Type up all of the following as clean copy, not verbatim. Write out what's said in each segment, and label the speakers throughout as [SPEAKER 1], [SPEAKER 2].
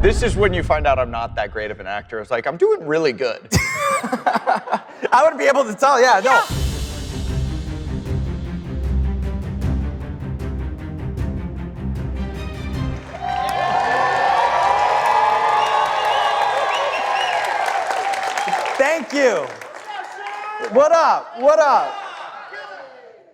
[SPEAKER 1] This is when you find out I'm not that great of an actor. It's like, I'm doing really good.
[SPEAKER 2] I would be able to tell, yeah, no. Thank you. What up? What up?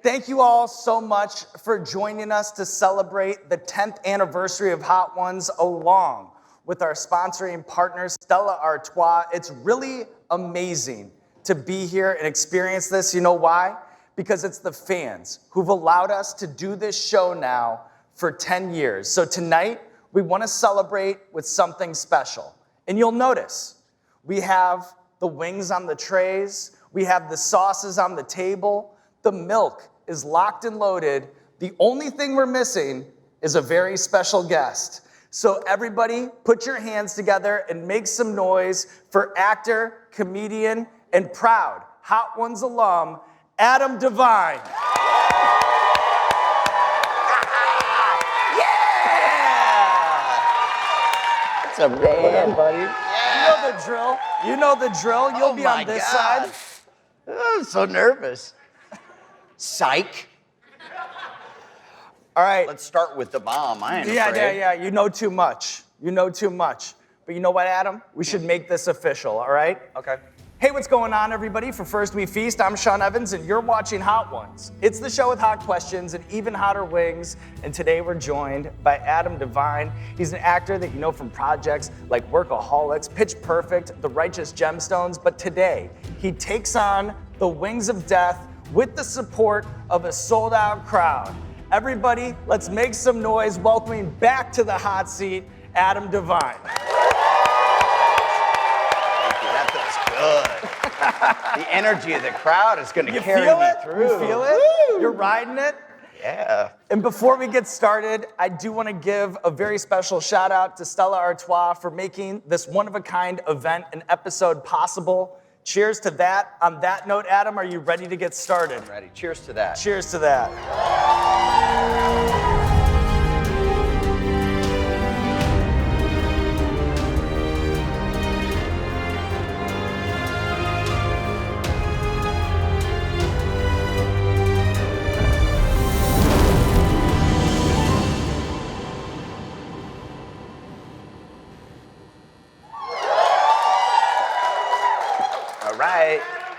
[SPEAKER 2] Thank you all so much for joining us to celebrate the 10th anniversary of Hot Ones along with our sponsoring partner, Stella Artois. It's really amazing to be here and experience this. You know why? Because it's the fans who've allowed us to do this show now for 10 years. So tonight, we want to celebrate with something special. And you'll notice, we have the wings on the trays, we have the sauces on the table, the milk is locked and loaded. The only thing we're missing is a very special guest. So everybody, put your hands together and make some noise for actor, comedian, and proud Hot Ones alum, Adam Devine.
[SPEAKER 1] Yeah! What's up, man?
[SPEAKER 2] Buddy. You know the drill. You know the drill. You'll be on this side.
[SPEAKER 1] Oh, I'm so nervous. Psych.
[SPEAKER 2] All right.
[SPEAKER 1] Let's start with the bomb. I ain't
[SPEAKER 2] Yeah,
[SPEAKER 1] afraid.
[SPEAKER 2] yeah. You know too much. You know too much. But you know what, Adam? We should make this official, all right?
[SPEAKER 1] Okay.
[SPEAKER 2] Hey, what's going on, everybody? For First We Feast, I'm Sean Evans, and you're watching Hot Ones. It's the show with hot questions and even hotter wings, and today we're joined by Adam Devine. He's an actor that you know from projects like Workaholics, Pitch Perfect, The Righteous Gemstones, but today he takes on the Wings of Death with the support of a sold-out crowd. Everybody, let's make some noise welcoming back to the hot seat, Adam Devine.
[SPEAKER 1] Good. The energy of the crowd is going to carry me through.
[SPEAKER 2] You feel it?
[SPEAKER 1] Woo!
[SPEAKER 2] You're riding it?
[SPEAKER 1] Yeah.
[SPEAKER 2] And before we get started, I do want to give a very special shout out to Stella Artois for making this one-of-a-kind event and episode possible. Cheers to that. On that note, Adam, are you ready to get started?
[SPEAKER 1] I'm ready. Cheers to that.
[SPEAKER 2] Cheers to that.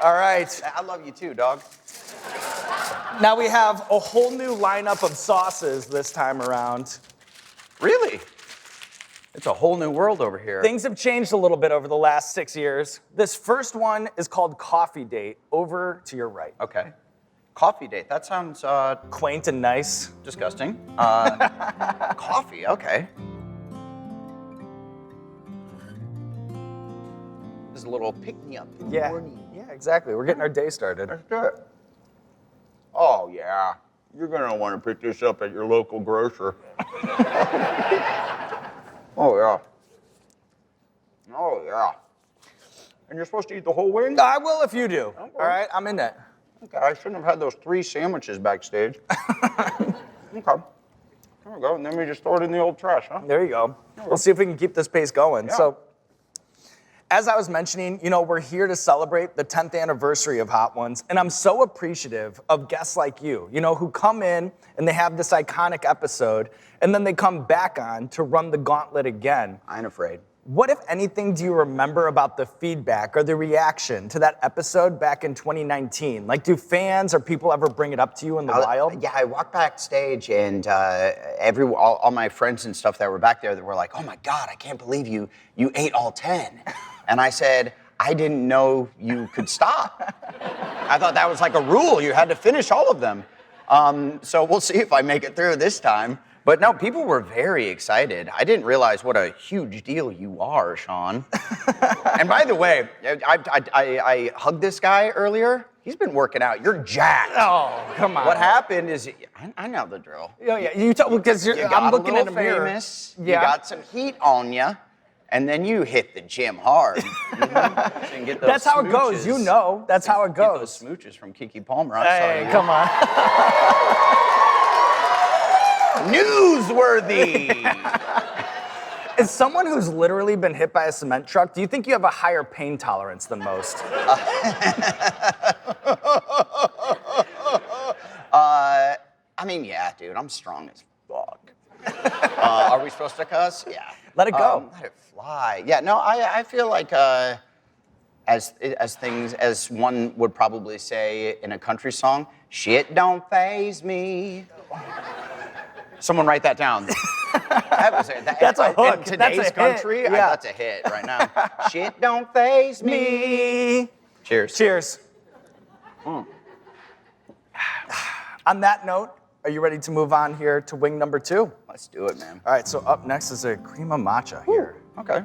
[SPEAKER 2] All right.
[SPEAKER 1] I love you too, dog.
[SPEAKER 2] Now we have a whole new lineup of sauces this time around.
[SPEAKER 1] Really? It's a whole new world over here.
[SPEAKER 2] Things have changed a little bit over the last 6 years. This first one is called Coffee Date, over to your right.
[SPEAKER 1] Okay. Coffee date. That sounds
[SPEAKER 2] Quaint and nice.
[SPEAKER 1] disgusting. Coffee. Okay. This is a little pick-me-up in the morning.
[SPEAKER 2] Yeah, exactly. We're getting our day started.
[SPEAKER 1] Let's do it. Oh, yeah. You're going to want to pick this up at your local grocer. Oh, yeah. Oh, yeah. And you're supposed to eat the whole wing?
[SPEAKER 2] I will if you do.
[SPEAKER 1] Okay.
[SPEAKER 2] All right, I'm in it.
[SPEAKER 1] Okay, I shouldn't have had those 3 sandwiches backstage. Okay. There we go. And then we just throw it in the old trash, huh?
[SPEAKER 2] There you go. We'll see if we can keep this pace going.
[SPEAKER 1] Yeah.
[SPEAKER 2] So, as I was mentioning, you know, we're here to celebrate the 10th anniversary of Hot Ones, and I'm so appreciative of guests like you know, who come in and they have this iconic episode, and then they come back on to run the gauntlet again.
[SPEAKER 1] I ain't afraid.
[SPEAKER 2] What, if anything, do you remember about the feedback or the reaction to that episode back in 2019? Like, do fans or people ever bring it up to you in the wild?
[SPEAKER 1] Yeah, I walked backstage, and all my friends and stuff that were back there that were like, "Oh my God, I can't believe you ate all 10." And I said, "I didn't know you could stop. I thought that was like a rule. You had to finish all of them." So we'll see if I make it through this time. But no, people were very excited. I didn't realize what a huge deal you are, Sean. And by the way, I hugged this guy earlier. He's been working out. You're jacked.
[SPEAKER 2] Oh, come on.
[SPEAKER 1] What happened is, I know the drill.
[SPEAKER 2] Oh, yeah, because I'm looking at a mirror.
[SPEAKER 1] Famous.
[SPEAKER 2] Yeah.
[SPEAKER 1] You got some heat on you, and then you hit the gym hard. Mm-hmm. So you can get those
[SPEAKER 2] That's how it goes.
[SPEAKER 1] smooches.
[SPEAKER 2] You know. That's how it
[SPEAKER 1] Get those
[SPEAKER 2] goes.
[SPEAKER 1] smooches from Keke Palmer. I'm
[SPEAKER 2] Hey,
[SPEAKER 1] sorry.
[SPEAKER 2] come on.
[SPEAKER 1] Newsworthy.
[SPEAKER 2] As someone who's literally been hit by a cement truck, do you think you have a higher pain tolerance than most?
[SPEAKER 1] I mean, yeah, dude, I'm strong as fuck. Are we supposed to cuss? Yeah.
[SPEAKER 2] Let it go.
[SPEAKER 1] Let it fly. Yeah, no, I feel like as one would probably say in a country song, shit don't faze me. Someone write that down.
[SPEAKER 2] That's a hook.
[SPEAKER 1] In today's
[SPEAKER 2] That's a
[SPEAKER 1] country,
[SPEAKER 2] hit. Yeah.
[SPEAKER 1] that's a hit right now. Shit don't faze me. Cheers.
[SPEAKER 2] Cheers. On that note, are you ready to move on here to wing number 2?
[SPEAKER 1] Let's do it, man.
[SPEAKER 2] All right, so up next is a cream of matcha here.
[SPEAKER 1] Okay.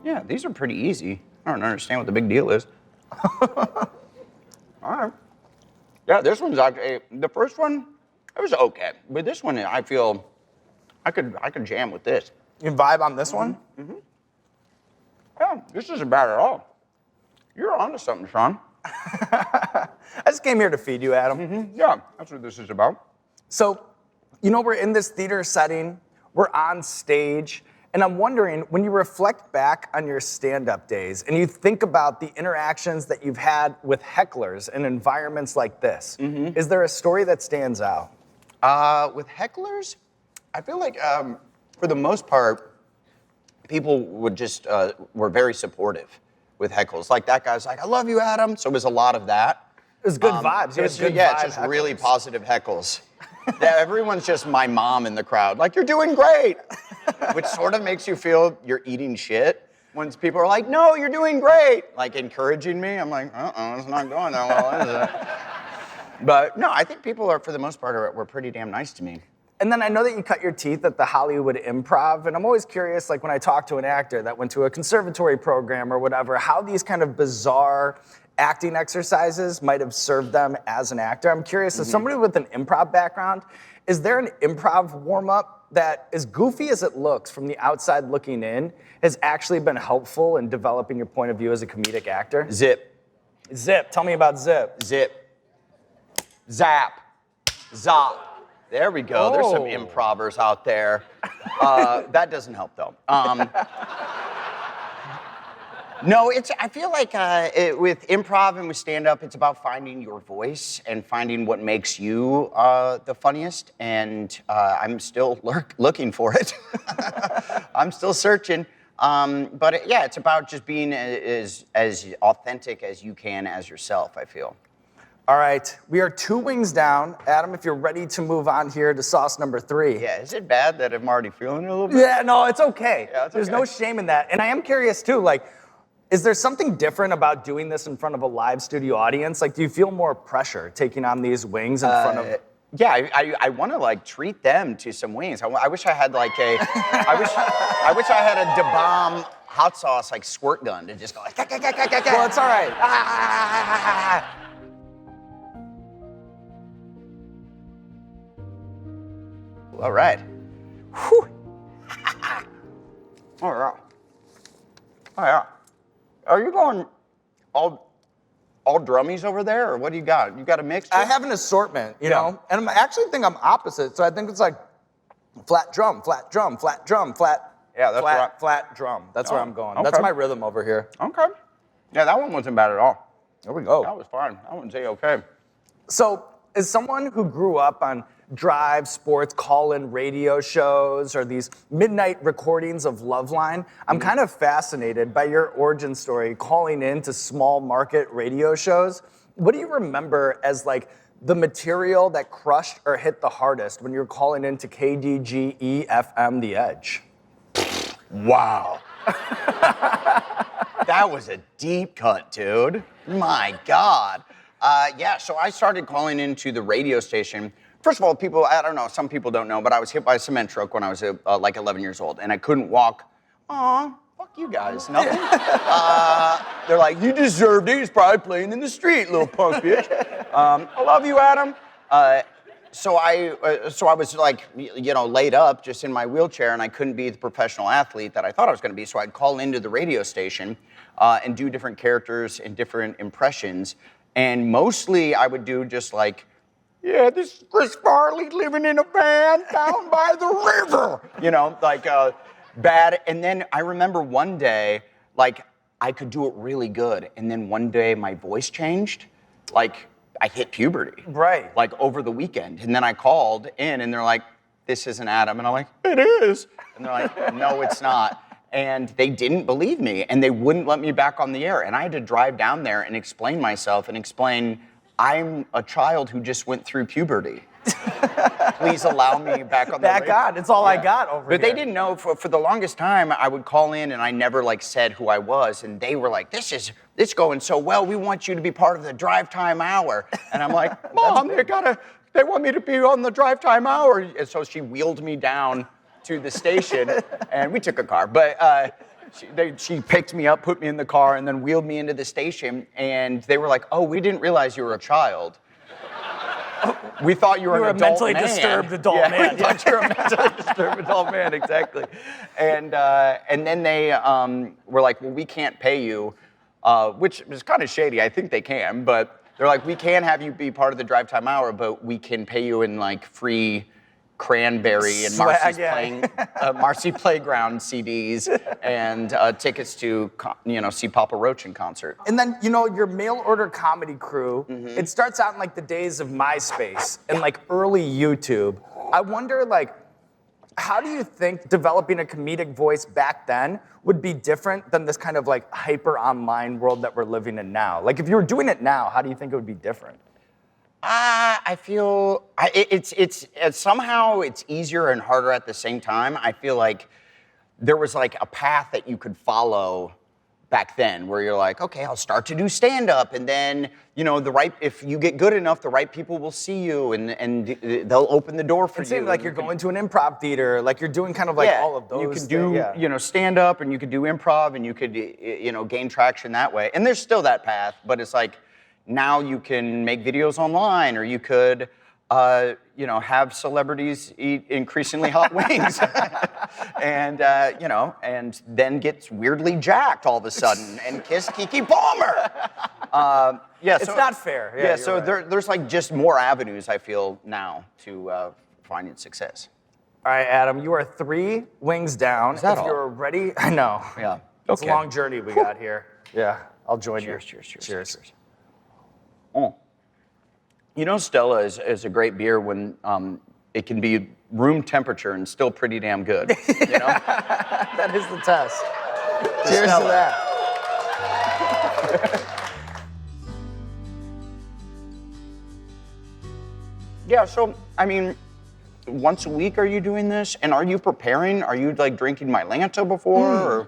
[SPEAKER 1] Yeah, these are pretty easy. I don't understand what the big deal is. All right. Yeah, this one's actually, the first one, it was okay. But this one, I feel, I could jam with this.
[SPEAKER 2] You vibe on this one?
[SPEAKER 1] Yeah, this isn't bad at all. You're onto something, Sean.
[SPEAKER 2] I just came here to feed you, Adam.
[SPEAKER 1] Yeah, that's what this is about.
[SPEAKER 2] So, we're in this theater setting, we're on stage, and I'm wondering, when you reflect back on your stand-up days and you think about the interactions that you've had with hecklers in environments like this, is there a story that stands out?
[SPEAKER 1] With hecklers, I feel like for the most part, people would just were very supportive with heckles. Like that guy's like, "I love you, Adam." So it was a lot of that.
[SPEAKER 2] It was good vibes.
[SPEAKER 1] It's just really positive heckles. Yeah, everyone's just my mom in the crowd. Like, you're doing great, which sort of makes you feel you're eating shit. When people are like, "No, you're doing great," like encouraging me, I'm like, it's not going that well, is it? But no, I think people are, for the most part, were pretty damn nice to me.
[SPEAKER 2] And then I know that you cut your teeth at the Hollywood Improv, and I'm always curious, like when I talk to an actor that went to a conservatory program or whatever, how these kind of bizarre acting exercises might have served them as an actor. I'm curious, as somebody with an improv background, is there an improv warm-up that, as goofy as it looks from the outside looking in, has actually been helpful in developing your point of view as a comedic actor?
[SPEAKER 1] Zip.
[SPEAKER 2] Zip. Tell me about Zip.
[SPEAKER 1] Zip. Zap. Zop. There we go. There's some
[SPEAKER 2] Oh.
[SPEAKER 1] improvers out there. That doesn't help, though. No, I feel like with improv and with stand-up, it's about finding your voice and finding what makes you the funniest. And I'm still looking for it. I'm still searching. But it's about just being as authentic as you can as yourself, I feel.
[SPEAKER 2] All right, we are 2 wings down. Adam, if you're ready to move on here to sauce number 3.
[SPEAKER 1] Yeah, is it bad that I'm already feeling it a little bit?
[SPEAKER 2] Yeah, no, it's okay.
[SPEAKER 1] Yeah, it's
[SPEAKER 2] There's
[SPEAKER 1] okay.
[SPEAKER 2] no shame in that. And I am curious too, like, is there something different about doing this in front of a live studio audience? Like, do you feel more pressure taking on these wings in front of...
[SPEAKER 1] Yeah, I want to like treat them to some wings. I wish I had like I wish I had a DeBomb hot sauce like squirt gun to just go like.
[SPEAKER 2] Well, it's all right.
[SPEAKER 1] All right. Whew. All right. Oh yeah. Are you going all drummies over there, or what do you got? You got a mix?
[SPEAKER 2] I have an assortment, you know? And I actually think I'm opposite, so I think it's like flat drum, flat drum, flat drum, flat,
[SPEAKER 1] Yeah, that's
[SPEAKER 2] flat,
[SPEAKER 1] right.
[SPEAKER 2] flat drum. That's where I'm going.
[SPEAKER 1] Okay.
[SPEAKER 2] That's my rhythm over here.
[SPEAKER 1] Okay. Yeah, that one wasn't bad at all.
[SPEAKER 2] There we go.
[SPEAKER 1] That was fine. I wouldn't say okay.
[SPEAKER 2] So, as someone who grew up on drive, sports, call-in radio shows, or these midnight recordings of Loveline, I'm kind of fascinated by your origin story calling in to small market radio shows. What do you remember as like the material that crushed or hit the hardest when you were calling into KDGE FM The Edge?
[SPEAKER 1] Wow. That was a deep cut, dude. My God. So I started calling into the radio station. First of all, I don't know, some people don't know, but I was hit by a cement truck when I was like 11 years old, and I couldn't walk. Aw, fuck you guys, nothing. They're like, you deserved it. He's probably playing in the street, little punk bitch. I love you, Adam. So I was like, laid up just in my wheelchair, and I couldn't be the professional athlete that I thought I was going to be. So I'd call into the radio station and do different characters and different impressions. And mostly I would do just like, yeah, this is Chris Farley living in a van down by the river. You know, like bad. And then I remember one day, like I could do it really good. And then one day my voice changed. Like I hit puberty.
[SPEAKER 2] Right.
[SPEAKER 1] Like over the weekend. And then I called in and they're like, this isn't Adam. And I'm like, it is. And they're like, no, it's not. And they didn't believe me and they wouldn't let me back on the air. And I had to drive down there and explain myself and explain, I'm a child who just went through puberty. Please allow me back on the radio.
[SPEAKER 2] Back on, it's all I got over here.
[SPEAKER 1] But they didn't know, for the longest time, I would call in and I never like said who I was. And they were like, this going so well, we want you to be part of the drive time hour. And I'm like, Mom, they want me to be on the drive time hour. And so she wheeled me down to the station and we took a car. But she picked me up, put me in the car, and then wheeled me into the station. And they were like, oh, we didn't realize you were a child. We thought you were an adult man.
[SPEAKER 2] mentally disturbed adult man.
[SPEAKER 1] We thought you were a mentally disturbed adult man, exactly. And then they were like, well, we can't pay you, which is kind of shady. I think they can, but they're like, we can have you be part of the drive time hour, but we can pay you in like free Cranberry and Marcy's Playground CDs and tickets to see Papa Roach in concert.
[SPEAKER 2] And then, your mail order comedy crew, it starts out in like the days of MySpace and like early YouTube. I wonder, like, how do you think developing a comedic voice back then would be different than this kind of like hyper online world that we're living in now? Like, if you were doing it now, how do you think it would be different?
[SPEAKER 1] I feel it's somehow it's easier and harder at the same time. I feel like there was like a path that you could follow back then where you're like, okay, I'll start to do stand-up, and then if you get good enough, the right people will see you and they'll open the door for you.
[SPEAKER 2] It seems like you're going to an improv theater, like you're doing kind of like all of those.
[SPEAKER 1] You could do stand-up and you could do improv and you could gain traction that way. And there's still that path, but it's like now you can make videos online, or you could, have celebrities eat increasingly hot wings, and and then get weirdly jacked all of a sudden and kiss Keke Palmer.
[SPEAKER 2] It's not fair.
[SPEAKER 1] Yeah, so right. There's like just more avenues I feel now to finding success.
[SPEAKER 2] All right, Adam, you are 3 wings down.
[SPEAKER 1] Is that all?
[SPEAKER 2] You're ready, I know.
[SPEAKER 1] Yeah.
[SPEAKER 2] It's a long journey we got here. Yeah, I'll join you.
[SPEAKER 1] Cheers. Oh. Stella is a great beer when it can be room temperature and still pretty damn good.
[SPEAKER 2] That is the test. Cheers to that.
[SPEAKER 1] Yeah, so, I mean, once a week are you doing this? And are you preparing? Are you, like, drinking Mylanta before? Or,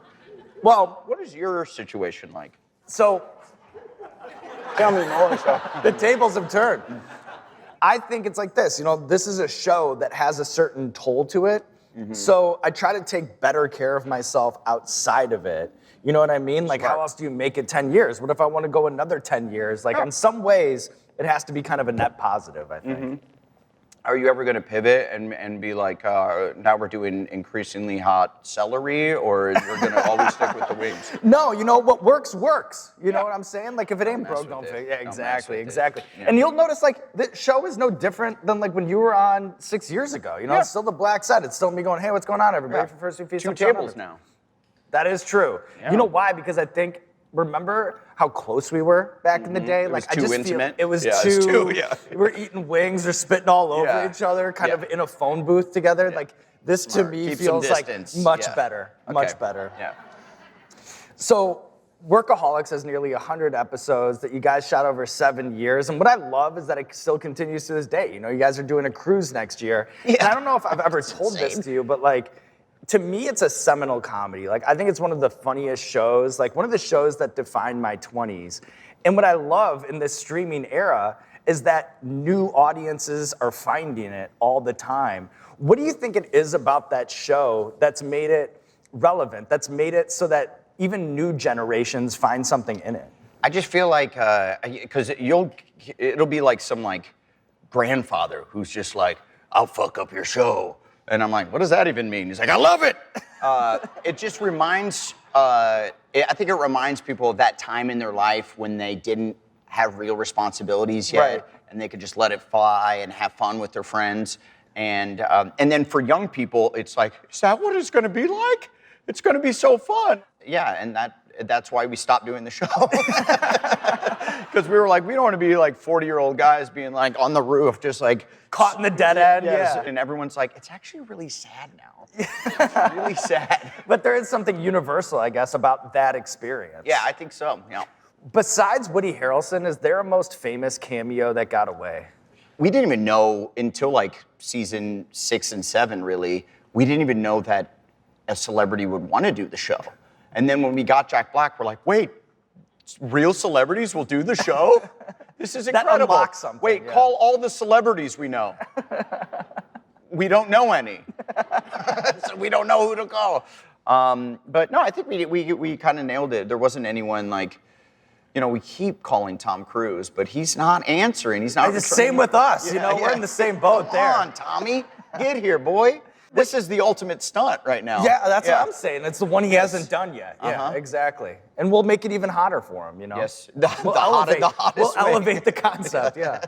[SPEAKER 2] well,
[SPEAKER 1] what is your situation like?
[SPEAKER 2] So,
[SPEAKER 1] tell me more.
[SPEAKER 2] The tables have turned. I think it's like this. This is a show that has a certain toll to it. Mm-hmm. So I try to take better care of myself outside of it. You know what I mean? Like, how else do you make it 10 years? What if I want to go another 10 years? Like, in some ways, it has to be kind of a net positive, I think. Mm-hmm.
[SPEAKER 1] Are you ever going to pivot and be like, now we're doing increasingly hot celery, or you're going to always stick with the wings?
[SPEAKER 2] No, what works. You know what I'm saying? Like, if it ain't broke, don't fix it. Yeah, exactly. Yeah. And you'll notice, like, the show is no different than, like, when you were on 6 years ago. It's still the black side. It's still me going, hey, what's going on, everybody? For First Week Feast.
[SPEAKER 1] 2 tables now.
[SPEAKER 2] That is true. Yeah. You know why? Because I think, remember how close we were back in the day?
[SPEAKER 1] It was too intimate.
[SPEAKER 2] It was too. We're eating wings or spitting all over each other, kind of in a phone booth together. Yeah. Like, this to me feels like much better. Okay. Much better.
[SPEAKER 1] Yeah.
[SPEAKER 2] So, Workaholics has nearly 100 episodes that you guys shot over 7 years. And what I love is that it still continues to this day. You guys are doing a cruise next year. Yeah. And I don't know if I've ever told this to you, but like, to me, it's a seminal comedy. Like, I think it's one of the funniest shows, like one of the shows that defined my 20s. And what I love in this streaming era is that new audiences are finding it all the time. What do you think it is about that show that's made it relevant, that's made it so that even new generations find something in it?
[SPEAKER 1] I just feel like, because it'll be like some like grandfather who's just like, I'll fuck up your show. And I'm like, what does that even mean? He's like, I love it. It just reminds, I think it reminds people of that time in their life when they didn't have real responsibilities yet.
[SPEAKER 2] Right.
[SPEAKER 1] and they could just let it fly and have fun with their friends. And then for young people, it's like, is that what it's going to be like? It's going to be so fun. Yeah, and that's why we stopped doing the show. Because we were like, we don't want to be like 40-year-old guys being like on the roof, just like
[SPEAKER 2] Caught in the dead end.
[SPEAKER 1] yes.
[SPEAKER 2] Yeah.
[SPEAKER 1] And everyone's like, it's actually really sad now. It's really sad.
[SPEAKER 2] But there is something universal, I guess, about that experience.
[SPEAKER 1] Yeah, I think so. Yeah.
[SPEAKER 2] Besides Woody Harrelson, is there a most famous cameo that got away?
[SPEAKER 1] We didn't even know until like season 6 and 7, really. We didn't even know that a celebrity would want to do the show. And then when we got Jack Black, we're like, wait, real celebrities will do the show? This is incredible.
[SPEAKER 2] That unlocks something.
[SPEAKER 1] Wait,
[SPEAKER 2] yeah.
[SPEAKER 1] call all the celebrities we know. We don't know any. So we don't know who to call. But no, I think we kind of nailed it. There wasn't anyone like, you know, we keep calling Tom Cruise, but he's not answering. He's not.
[SPEAKER 2] It's the same with us.
[SPEAKER 1] Yeah,
[SPEAKER 2] we're in the same boat there.
[SPEAKER 1] Come on, Tommy. Get here, boy. This is the ultimate stunt right now.
[SPEAKER 2] Yeah, that's what I'm saying. It's the one he hasn't done yet. Yeah,
[SPEAKER 1] Uh-huh.
[SPEAKER 2] exactly. And we'll make it even hotter for him,
[SPEAKER 1] Yes.
[SPEAKER 2] We'll
[SPEAKER 1] Hottest way.
[SPEAKER 2] elevate the concept, yeah.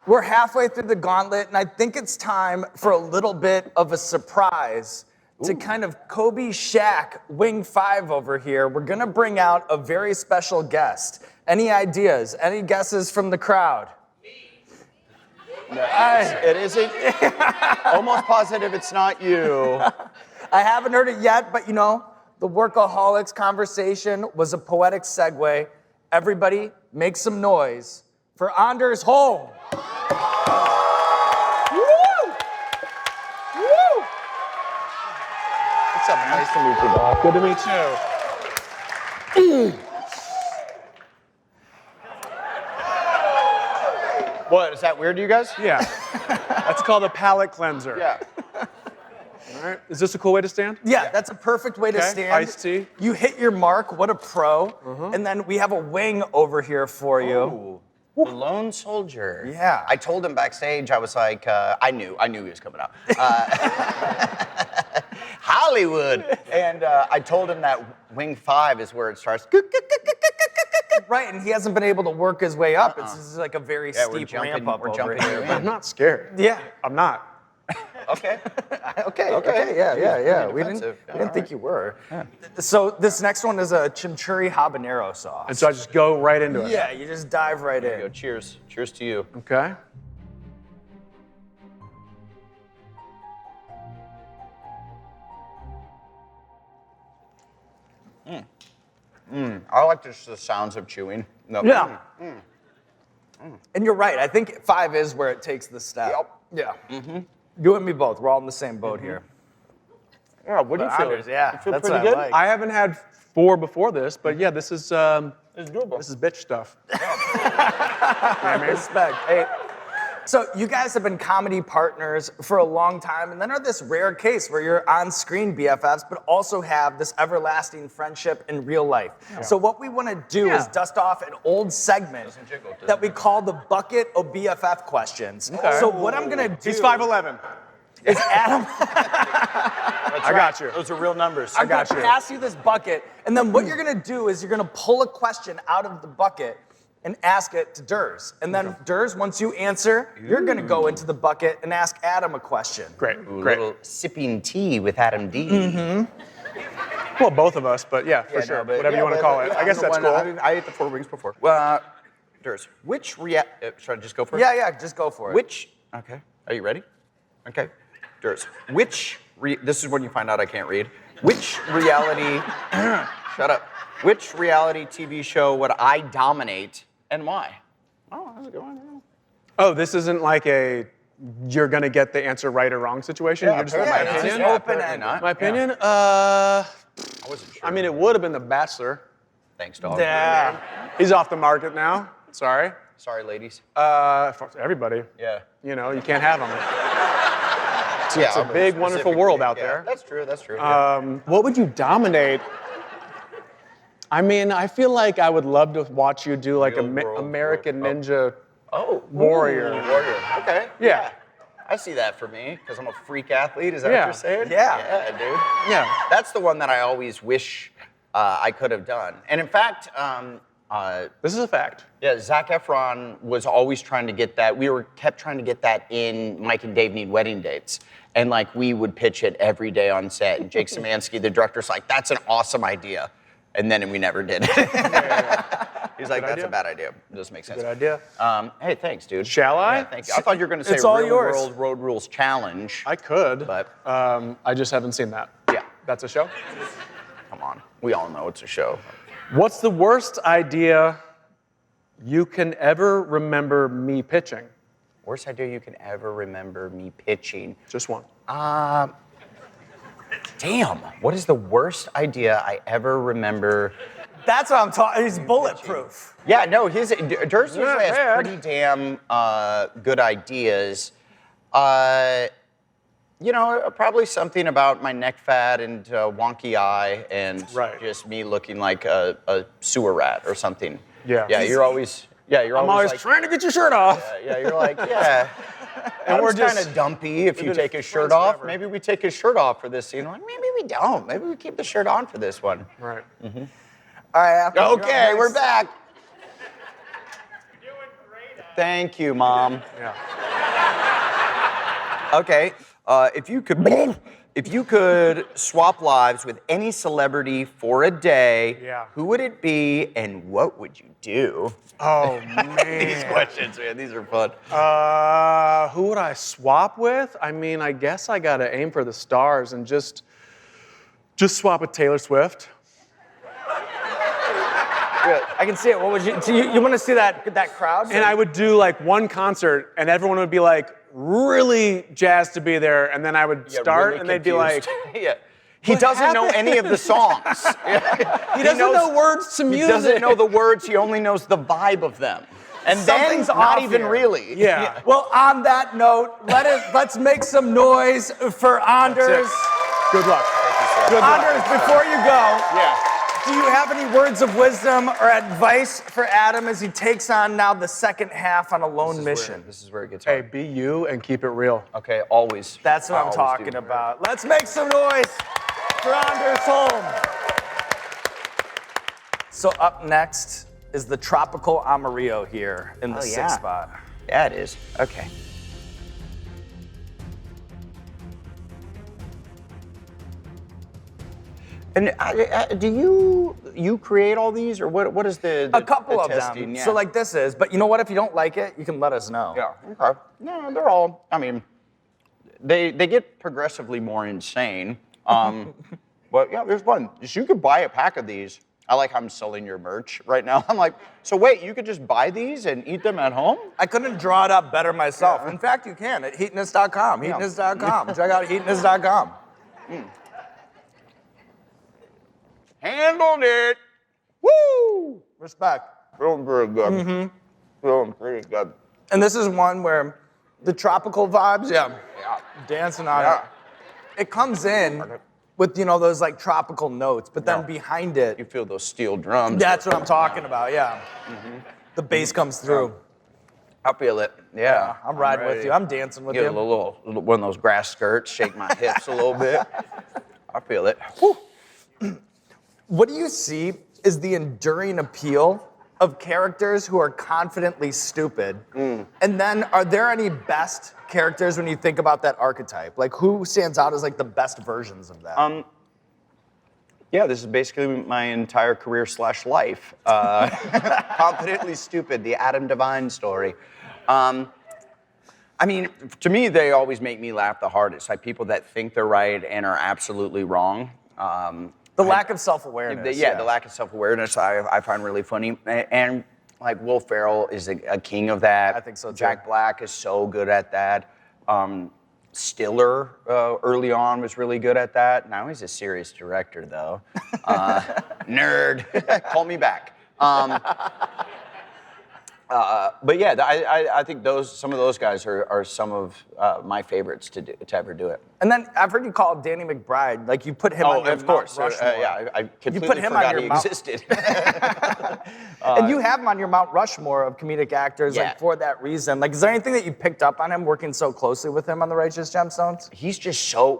[SPEAKER 2] We're halfway through the gauntlet, and I think it's time for a little bit of a surprise to kind of Kobe Shaq Wing 5 over here. We're gonna bring out a very special guest. Any ideas? Any guesses from the crowd?
[SPEAKER 1] No, it isn't. Almost positive it's not you.
[SPEAKER 2] I haven't heard it yet, but the Workaholics conversation was a poetic segue. Everybody make some noise for Anders Holm. Woo! Woo!
[SPEAKER 1] What's up? Nice to meet you.
[SPEAKER 3] Good to meet you.
[SPEAKER 1] What, is that weird to you guys?
[SPEAKER 3] Yeah. That's called a palate cleanser.
[SPEAKER 1] Yeah.
[SPEAKER 3] All right. Is this a cool way to stand?
[SPEAKER 2] Yeah, that's a perfect way to
[SPEAKER 3] Okay,
[SPEAKER 2] stand.
[SPEAKER 3] iced tea.
[SPEAKER 2] You hit your mark, what a pro. And then we have a wing over here for you.
[SPEAKER 1] Ooh, the lone soldier.
[SPEAKER 2] Yeah.
[SPEAKER 1] I told him backstage, I was like, I knew he was coming out. Hollywood. And I told him that Wing 5 is where it starts.
[SPEAKER 2] Right, and he hasn't been able to work his way up. It's just like a very
[SPEAKER 1] Yeah, we're
[SPEAKER 2] steep
[SPEAKER 1] jumping-
[SPEAKER 2] ramp up
[SPEAKER 1] we're
[SPEAKER 2] over
[SPEAKER 1] jumping
[SPEAKER 2] here.
[SPEAKER 1] you in.
[SPEAKER 3] I'm not scared.
[SPEAKER 2] Yeah.
[SPEAKER 3] I'm not.
[SPEAKER 1] Okay.
[SPEAKER 2] Okay, yeah. We didn't
[SPEAKER 1] defensive.
[SPEAKER 2] think you were. So this next one is a chimichurri habanero sauce.
[SPEAKER 3] And so I just go right into it.
[SPEAKER 2] Yeah, you just dive right
[SPEAKER 1] There you go.
[SPEAKER 2] in.
[SPEAKER 1] Cheers. Cheers to you.
[SPEAKER 3] Okay.
[SPEAKER 1] I like just the sounds of chewing. No.
[SPEAKER 2] Yeah. And you're right. I think 5 is where it takes the step.
[SPEAKER 1] Yep.
[SPEAKER 2] Yeah. You and me both. We're all in the same boat here.
[SPEAKER 1] Yeah, what do you feel?
[SPEAKER 2] Anders, yeah,
[SPEAKER 1] You feel
[SPEAKER 2] that's
[SPEAKER 1] pretty
[SPEAKER 2] what I
[SPEAKER 1] good?
[SPEAKER 2] like.
[SPEAKER 3] I haven't had 4 before this, but yeah, this is
[SPEAKER 1] It's doable.
[SPEAKER 3] this is bitch stuff.
[SPEAKER 2] Respect. Hey. So you guys have been comedy partners for a long time, and then are this rare case where you're on-screen BFFs, but also have this everlasting friendship in real life. So what we want to do is dust off an old segment that we call the bucket of BFF questions.
[SPEAKER 3] Okay.
[SPEAKER 2] So what I'm gonna do
[SPEAKER 3] He's 5'11".
[SPEAKER 2] is Adam.
[SPEAKER 3] I got you.
[SPEAKER 1] Those are real numbers.
[SPEAKER 2] I'm
[SPEAKER 3] got
[SPEAKER 2] gonna
[SPEAKER 3] you.
[SPEAKER 2] pass you this bucket, and then what you're gonna do is you're gonna pull a question out of the bucket and ask it to Durs. And then Durs, once you answer, you're gonna go into the bucket and ask Adam a question.
[SPEAKER 3] Great.
[SPEAKER 1] Ooh,
[SPEAKER 3] Great.
[SPEAKER 1] little sipping tea with Adam D.
[SPEAKER 3] Well, both of us, but yeah, for
[SPEAKER 1] Yeah,
[SPEAKER 3] sure.
[SPEAKER 1] no, but-
[SPEAKER 3] Whatever
[SPEAKER 1] yeah,
[SPEAKER 3] you want to
[SPEAKER 1] but-
[SPEAKER 3] call it.
[SPEAKER 1] yeah,
[SPEAKER 3] I guess
[SPEAKER 1] I'm the
[SPEAKER 3] that's
[SPEAKER 1] one-
[SPEAKER 3] cool.
[SPEAKER 1] I ate the 4 wings before. Durs, which should I just go for it?
[SPEAKER 2] Yeah, just go for it.
[SPEAKER 1] Okay, are you ready? Okay, Durs, this is when you find out I can't read. Which reality, shut up. Which reality TV show would I dominate and why? Oh, how's it going?
[SPEAKER 3] Oh, this isn't like a you're gonna get the answer right or wrong situation. You're just want my
[SPEAKER 2] it's
[SPEAKER 3] opinion.
[SPEAKER 2] just open-ended.
[SPEAKER 1] not.
[SPEAKER 3] My opinion?
[SPEAKER 1] I wasn't sure.
[SPEAKER 3] I mean, it would have been The Bachelor.
[SPEAKER 1] Thanks, dog.
[SPEAKER 2] Yeah.
[SPEAKER 3] He's off the market now. Sorry.
[SPEAKER 1] Sorry, ladies.
[SPEAKER 3] For everybody.
[SPEAKER 1] Yeah.
[SPEAKER 3] You know, you can't have them.
[SPEAKER 1] It's
[SPEAKER 3] a big, wonderful world out there.
[SPEAKER 1] That's true. That's true.
[SPEAKER 3] What would you dominate? I mean, I feel like I would love to watch you do like
[SPEAKER 1] Real
[SPEAKER 3] a
[SPEAKER 1] world
[SPEAKER 3] American
[SPEAKER 1] world.
[SPEAKER 3] Ninja.
[SPEAKER 1] Oh,
[SPEAKER 3] Warrior.
[SPEAKER 1] Warrior. Okay.
[SPEAKER 3] Yeah.
[SPEAKER 1] I see that for me because I'm a freak athlete. Is that
[SPEAKER 3] Yeah.
[SPEAKER 1] what you're saying?
[SPEAKER 2] Yeah.
[SPEAKER 1] Yeah, dude.
[SPEAKER 3] Yeah.
[SPEAKER 1] That's the one that I always wish I could have done. And in fact,
[SPEAKER 3] This is a fact.
[SPEAKER 1] Yeah, Zac Efron was always trying to get that. Kept trying to get that in Mike and Dave Need Wedding Dates. And like we would pitch it every day on set. And Jake Szymanski, the director's like, that's an awesome idea. And then we never did it. He's like, that's a bad idea. It doesn't make sense.
[SPEAKER 3] Good idea.
[SPEAKER 1] Hey, thanks, dude.
[SPEAKER 3] Shall I?
[SPEAKER 1] Yeah, thank you. I thought you were going to say
[SPEAKER 2] It's all
[SPEAKER 1] Real
[SPEAKER 2] yours.
[SPEAKER 1] World Road Rules Challenge.
[SPEAKER 3] I could,
[SPEAKER 1] But
[SPEAKER 3] I just haven't seen that.
[SPEAKER 1] yeah,
[SPEAKER 3] That's a show?
[SPEAKER 1] come on. We all know it's a show.
[SPEAKER 3] What's the worst idea you can ever remember me pitching?
[SPEAKER 1] Worst idea you can ever remember me pitching.
[SPEAKER 3] Just one.
[SPEAKER 1] Damn, what is the worst idea I ever remember?
[SPEAKER 2] That's what I'm talking. He's bulletproof.
[SPEAKER 1] Yeah, no, Durst usually has
[SPEAKER 3] bad.
[SPEAKER 1] pretty damn good ideas. Probably something about my neck fat and wonky eye and
[SPEAKER 3] Right.
[SPEAKER 1] just me looking like a sewer rat or something.
[SPEAKER 3] Yeah.
[SPEAKER 1] Yeah, you're always
[SPEAKER 3] I'm always
[SPEAKER 1] like,
[SPEAKER 3] trying to get your shirt off.
[SPEAKER 1] yeah, you're like, yeah. And we're kind of dumpy if you
[SPEAKER 3] been
[SPEAKER 1] take his shirt
[SPEAKER 3] friends
[SPEAKER 1] off.
[SPEAKER 3] forever.
[SPEAKER 1] Maybe we take his shirt off for this scene. Like, maybe we don't. Maybe we keep the shirt on for this one.
[SPEAKER 3] Right.
[SPEAKER 2] All right.
[SPEAKER 1] Okay, we're back. Thank you, Mom.
[SPEAKER 3] Yeah.
[SPEAKER 1] Okay, if you could swap lives with any celebrity for a day,
[SPEAKER 3] Yeah.
[SPEAKER 1] who would it be and what would you do?
[SPEAKER 3] Oh, man.
[SPEAKER 1] These questions, man, these are fun.
[SPEAKER 3] Who would I swap with? I mean, I guess I gotta aim for the stars and just swap with Taylor Swift.
[SPEAKER 2] I can see it. What would you? So you want to see that crowd?
[SPEAKER 3] And I would do like one concert, and everyone would be like really jazzed to be there, and then I would start,
[SPEAKER 1] really
[SPEAKER 3] and they'd be like,
[SPEAKER 1] confused. Yeah. He
[SPEAKER 3] "What
[SPEAKER 1] doesn't know
[SPEAKER 3] happened?"
[SPEAKER 1] any of the songs.
[SPEAKER 3] he doesn't know words to
[SPEAKER 1] He
[SPEAKER 3] music.
[SPEAKER 1] doesn't know the words, he only knows the vibe of them. And
[SPEAKER 2] Something's
[SPEAKER 1] then, not
[SPEAKER 2] off
[SPEAKER 1] even
[SPEAKER 2] here.
[SPEAKER 1] really.
[SPEAKER 3] Yeah.
[SPEAKER 2] Well, on that note, let's make some noise for Anders.
[SPEAKER 3] Good luck. Good luck.
[SPEAKER 2] Anders, before you go,
[SPEAKER 3] Yeah.
[SPEAKER 2] do you have any words of wisdom or advice for Adam as he takes on now the second half on a lone mission?
[SPEAKER 1] This is where it gets
[SPEAKER 3] Hey,
[SPEAKER 1] hard.
[SPEAKER 3] be you and keep it real.
[SPEAKER 1] Okay, always.
[SPEAKER 2] That's what
[SPEAKER 1] I
[SPEAKER 2] I'm
[SPEAKER 1] always
[SPEAKER 2] talking
[SPEAKER 1] do.
[SPEAKER 2] about. Let's make some noise for Anders Holm. So up next is the Tropical Amarillo here in the
[SPEAKER 1] Oh,
[SPEAKER 2] sixth
[SPEAKER 1] yeah.
[SPEAKER 2] spot.
[SPEAKER 1] Yeah, it is. Okay. And do you create all these, or what is the
[SPEAKER 2] A couple
[SPEAKER 1] the
[SPEAKER 2] of
[SPEAKER 1] testing?
[SPEAKER 2] them.
[SPEAKER 1] Yeah.
[SPEAKER 2] So like this is, but you know what? If you don't like it, you can let us know.
[SPEAKER 1] Yeah. Okay. No, they're all. I mean, they get progressively more insane. But yeah, there's one. You could buy a pack of these. I like how I'm selling your merch right now. I'm like, so wait, you could just buy these and eat them at home?
[SPEAKER 2] I couldn't draw it up better myself. In fact, you can at heatonist.com. Heatonist.com. Check out heatonist.com.
[SPEAKER 1] Handled it. Woo!
[SPEAKER 2] Respect.
[SPEAKER 1] Feeling very good. Feeling pretty good.
[SPEAKER 2] And this is one where the tropical vibes,
[SPEAKER 1] Yeah.
[SPEAKER 2] dancing on
[SPEAKER 1] Yeah.
[SPEAKER 2] it. It comes in with, those like tropical notes, but then
[SPEAKER 1] Yeah.
[SPEAKER 2] behind it,
[SPEAKER 1] You feel those steel drums.
[SPEAKER 2] that's what I'm talking about, yeah. The bass comes through.
[SPEAKER 1] I feel it. Yeah.
[SPEAKER 2] I'm riding with
[SPEAKER 1] ready.
[SPEAKER 2] you. I'm dancing with
[SPEAKER 1] Get a
[SPEAKER 2] you.
[SPEAKER 1] little one of those grass skirts, shake my hips a little bit. I feel it. Woo.
[SPEAKER 2] What do you see is the enduring appeal of characters who are confidently stupid? And then are there any best characters when you think about that archetype? Like who stands out as like the best versions of that?
[SPEAKER 1] Yeah, this is basically my entire career / life. Confidently stupid, the Adam Devine story. I mean, to me, they always make me laugh the hardest. Like people that think they're right and are absolutely wrong.
[SPEAKER 2] The lack of self-awareness.
[SPEAKER 1] The lack of self-awareness I find really funny. And like Will Ferrell is a king of that.
[SPEAKER 2] I think so, too.
[SPEAKER 1] Jack Black is so good at that. Stiller early on was really good at that. Now he's a serious director though. Nerd. Call me back. But yeah, I think some of those guys are some of my favorites to ever do it.
[SPEAKER 2] And then I've heard you call Danny McBride, like you put him on your
[SPEAKER 1] of course.
[SPEAKER 2] Mount Rushmore.
[SPEAKER 1] Yeah, I completely
[SPEAKER 2] put him on
[SPEAKER 1] forgot
[SPEAKER 2] your
[SPEAKER 1] he
[SPEAKER 2] Mount-
[SPEAKER 1] existed.
[SPEAKER 2] And you have him on your Mount Rushmore of comedic actors,
[SPEAKER 1] Yeah.
[SPEAKER 2] like for that reason. Like, is there anything that you picked up on him working so closely with him on the Righteous Gemstones?
[SPEAKER 1] He's just I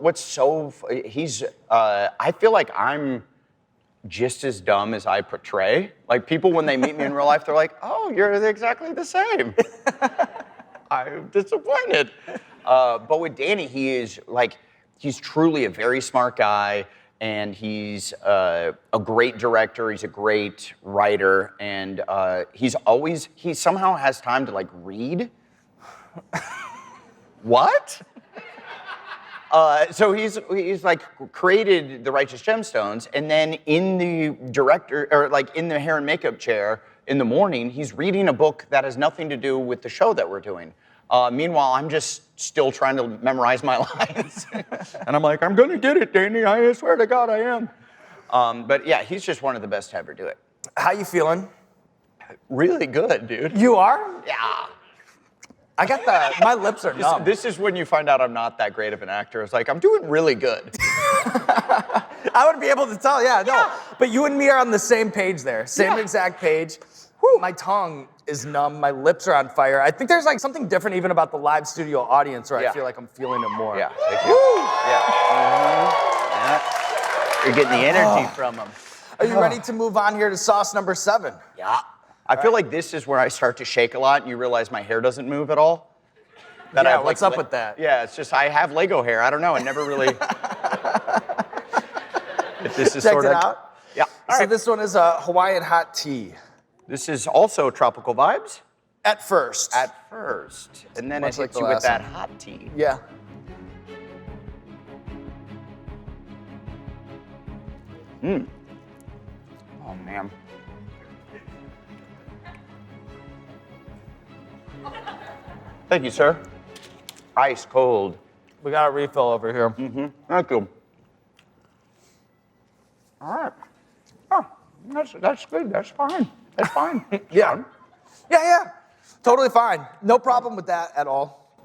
[SPEAKER 1] feel like I'm just as dumb as I portray. Like people, when they meet me in real life, they're like, "Oh, you're exactly the same." I'm disappointed. But with Danny, he's truly a very smart guy, and he's a great director. He's a great writer, and he somehow has time to like read. What? So he's like created the Righteous Gemstones, and then in the in the hair and makeup chair in the morning, he's reading a book that has nothing to do with the show that we're doing. Meanwhile, I'm just still trying to memorize my lines, and I'm like, I'm gonna get it, Danny. I swear to God, I am. But yeah, he's just one of the best to ever do it.
[SPEAKER 2] How you feeling?
[SPEAKER 1] Really good, dude.
[SPEAKER 2] You are?
[SPEAKER 1] Yeah.
[SPEAKER 2] I got my lips are numb.
[SPEAKER 1] This is when you find out I'm not that great of an actor. It's like, I'm doing really good.
[SPEAKER 2] I would be able to tell, no. But you and me are on the same page there. Same exact page. Whew. My tongue is numb. My lips are on fire. I think there's like something different even about the live studio audience where I feel like I'm feeling it more.
[SPEAKER 1] Yeah, thank you. Yeah. Mm-hmm. You're getting the energy from them.
[SPEAKER 2] Are you ready to move on here to sauce number 7?
[SPEAKER 1] Yeah. I feel like this is where I start to shake a lot and you realize my hair doesn't move at all.
[SPEAKER 2] What's up with that?
[SPEAKER 1] Yeah, it's just I have Lego hair. I don't know. It never really. If this is
[SPEAKER 2] Checked
[SPEAKER 1] sort
[SPEAKER 2] it
[SPEAKER 1] of.
[SPEAKER 2] out?
[SPEAKER 1] Yeah. All
[SPEAKER 2] So
[SPEAKER 1] right.
[SPEAKER 2] this one is a Hawaiian hot tea.
[SPEAKER 1] This is also tropical vibes.
[SPEAKER 2] At first.
[SPEAKER 1] At first. And then
[SPEAKER 2] Much
[SPEAKER 1] it
[SPEAKER 2] like
[SPEAKER 1] hits
[SPEAKER 2] the
[SPEAKER 1] you with
[SPEAKER 2] last
[SPEAKER 1] that
[SPEAKER 2] one.
[SPEAKER 1] hot tea.
[SPEAKER 2] Yeah.
[SPEAKER 1] Oh, man. Thank you, sir. Ice cold.
[SPEAKER 2] We got a refill over here.
[SPEAKER 1] Thank you. All right. Oh, that's good. That's fine. That's fine.
[SPEAKER 2] Yeah. Yeah. Totally fine. No problem with that at all.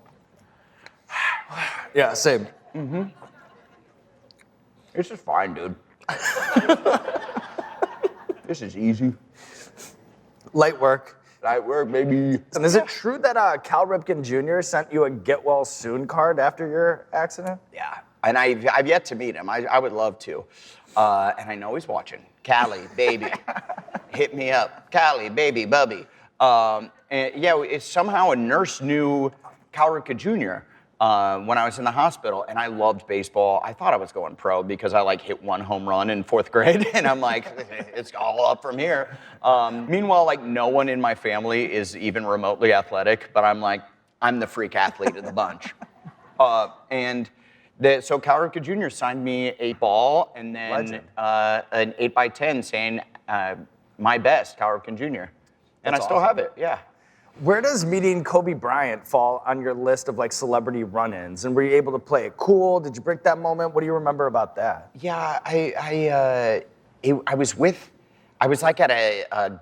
[SPEAKER 2] Yeah, same.
[SPEAKER 1] This is fine, dude. This is easy.
[SPEAKER 2] Light work.
[SPEAKER 1] Light work, baby.
[SPEAKER 2] And is it true that Cal Ripken Jr. sent you a get well soon card after your accident?
[SPEAKER 1] Yeah. And I've yet to meet him. I would love to. And I know he's watching. Callie, baby. Hit me up. Callie, baby, bubby. And yeah, somehow a nurse knew Cal Ripken Jr. When I was in the hospital, and I loved baseball. I thought I was going pro because I hit one home run in 4th grade, and I'm like, it's all up from here. Meanwhile, no one in my family is even remotely athletic, but I'm the freak athlete of the bunch. So Cal Ripken Jr. signed me a ball and then an 8x10 saying, my best, Cal Ripken Jr. And I still have it, yeah.
[SPEAKER 2] Where does meeting Kobe Bryant fall on your list of celebrity run-ins? And were you able to play it cool? Did you break that moment? What do you remember about that?
[SPEAKER 1] Yeah, I was at a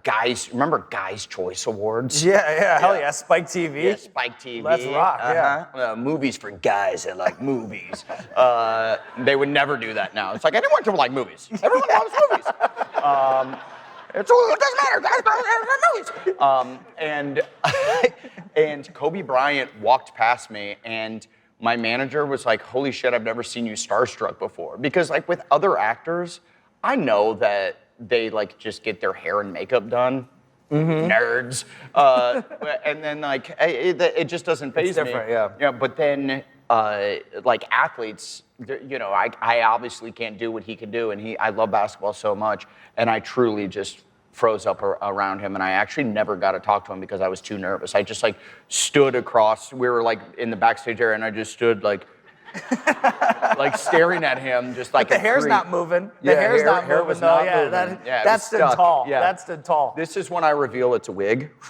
[SPEAKER 1] remember Guys' Choice Awards?
[SPEAKER 2] Yeah, hell yeah, Spike TV.
[SPEAKER 1] Yeah, Spike TV.
[SPEAKER 2] Let's rock, yeah.
[SPEAKER 1] Movies for guys that like movies. They would never do that now. It's like, anyone can like movies. Everyone loves movies. It doesn't matter. And Kobe Bryant walked past me, and my manager was like, "Holy shit, I've never seen you starstruck before." Because with other actors, I know that they just get their hair and makeup done. Nerds. And then it just doesn't faze me.
[SPEAKER 2] It's different, yeah.
[SPEAKER 1] But then athletes, I obviously can't do what he can do, and I love basketball so much, and I truly just froze up around him, and I actually never got to talk to him because I was too nervous. I just stood across. We were in the backstage area, and I just stood staring at him, just
[SPEAKER 2] But the hair's not moving. The hair's not moving, though. That stood tall.
[SPEAKER 1] Yeah.
[SPEAKER 2] That stood tall.
[SPEAKER 1] This is when I reveal it's a wig. It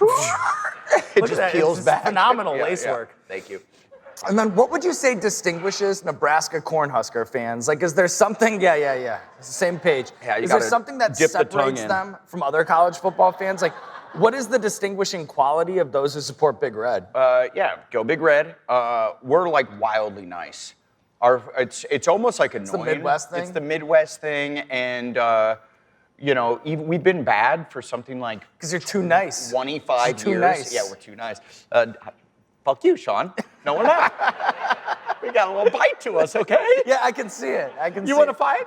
[SPEAKER 2] Look
[SPEAKER 1] just
[SPEAKER 2] at that.
[SPEAKER 1] peels
[SPEAKER 2] It's
[SPEAKER 1] back.
[SPEAKER 2] phenomenal lace work.
[SPEAKER 1] Thank you.
[SPEAKER 2] And then what would you say distinguishes Nebraska Cornhusker fans? Is there something, yeah, it's the same page.
[SPEAKER 1] Yeah, you
[SPEAKER 2] is there
[SPEAKER 1] gotta
[SPEAKER 2] something that
[SPEAKER 1] dip the tongue
[SPEAKER 2] separates
[SPEAKER 1] in.
[SPEAKER 2] them from other college football fans? What is the distinguishing quality of those who support Big Red?
[SPEAKER 1] Yeah, go Big Red. We're wildly nice. It's almost annoying.
[SPEAKER 2] It's the Midwest thing?
[SPEAKER 1] It's the Midwest thing, and we've been bad for something
[SPEAKER 2] Because you're too nice.
[SPEAKER 1] 25
[SPEAKER 2] You're too
[SPEAKER 1] years.
[SPEAKER 2] nice.
[SPEAKER 1] Yeah, we're too nice. Fuck you, Sean. No, we're not. We got a little bite to us, okay?
[SPEAKER 2] Yeah, I can see it.
[SPEAKER 1] You want to fight?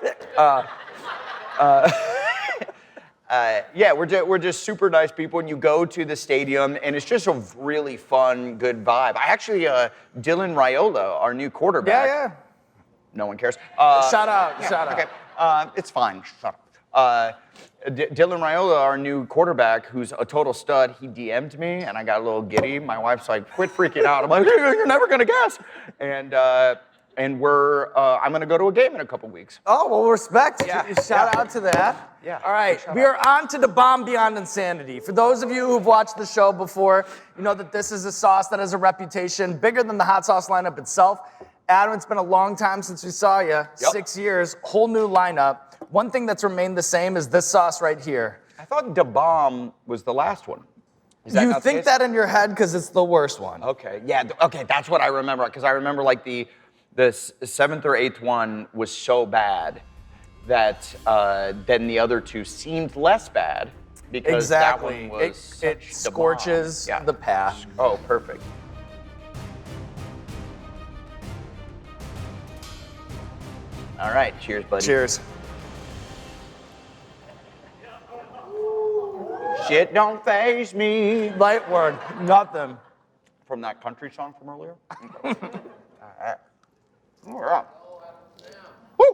[SPEAKER 1] Yeah, we're just super nice people, and you go to the stadium, and it's just a really fun, good vibe. I actually, Dylan Raiola, our new quarterback.
[SPEAKER 2] Yeah.
[SPEAKER 1] No one cares.
[SPEAKER 2] Shout out.
[SPEAKER 1] Okay. It's fine. Shut up. Dylan Raiola, our new quarterback, who's a total stud, he DM'd me, and I got a little giddy. My wife's like, quit freaking out. I'm like, you're never gonna guess. And I'm gonna go to a game in a couple weeks.
[SPEAKER 2] Oh, well, respect.
[SPEAKER 1] Yeah.
[SPEAKER 2] Shout out to that.
[SPEAKER 1] Yeah.
[SPEAKER 2] All right, we are on to the bomb beyond insanity. For those of you who've watched the show before, you know that this is a sauce that has a reputation bigger than the hot sauce lineup itself. Adam, it's been a long time since we saw you. Yep. 6 years, whole new lineup. One thing that's remained the same is this sauce right here.
[SPEAKER 1] I thought Da Bomb was the last one. Is that
[SPEAKER 2] You
[SPEAKER 1] not the
[SPEAKER 2] think
[SPEAKER 1] case?
[SPEAKER 2] that in your head because it's the worst one.
[SPEAKER 1] Okay, yeah, okay, that's what I remember. Because I remember like the seventh or eighth one was so bad that then the other two seemed less bad because
[SPEAKER 2] Exactly.
[SPEAKER 1] that one was
[SPEAKER 2] It
[SPEAKER 1] such the bomb.
[SPEAKER 2] scorches
[SPEAKER 1] Yeah.
[SPEAKER 2] the path.
[SPEAKER 1] Oh, perfect. All right, cheers, buddy.
[SPEAKER 2] Cheers.
[SPEAKER 1] Shit don't faze me.
[SPEAKER 2] Light word, nothing.
[SPEAKER 1] From that country song from earlier? Okay. All right. All right. Woo!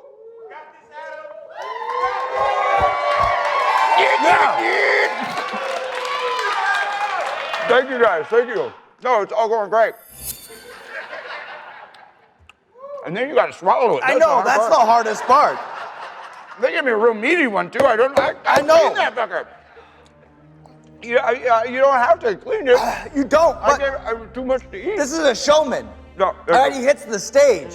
[SPEAKER 1] Yeah. Thank you guys, thank you. No, it's all going great. And then you gotta swallow it.
[SPEAKER 2] I know, that's the hardest part.
[SPEAKER 1] They gave me a real meaty one too. I know. Clean that fucker. You don't have to clean it.
[SPEAKER 2] You don't, but
[SPEAKER 1] I gave too much to eat.
[SPEAKER 2] this is a showman.
[SPEAKER 1] No.
[SPEAKER 2] All right, he hits the stage.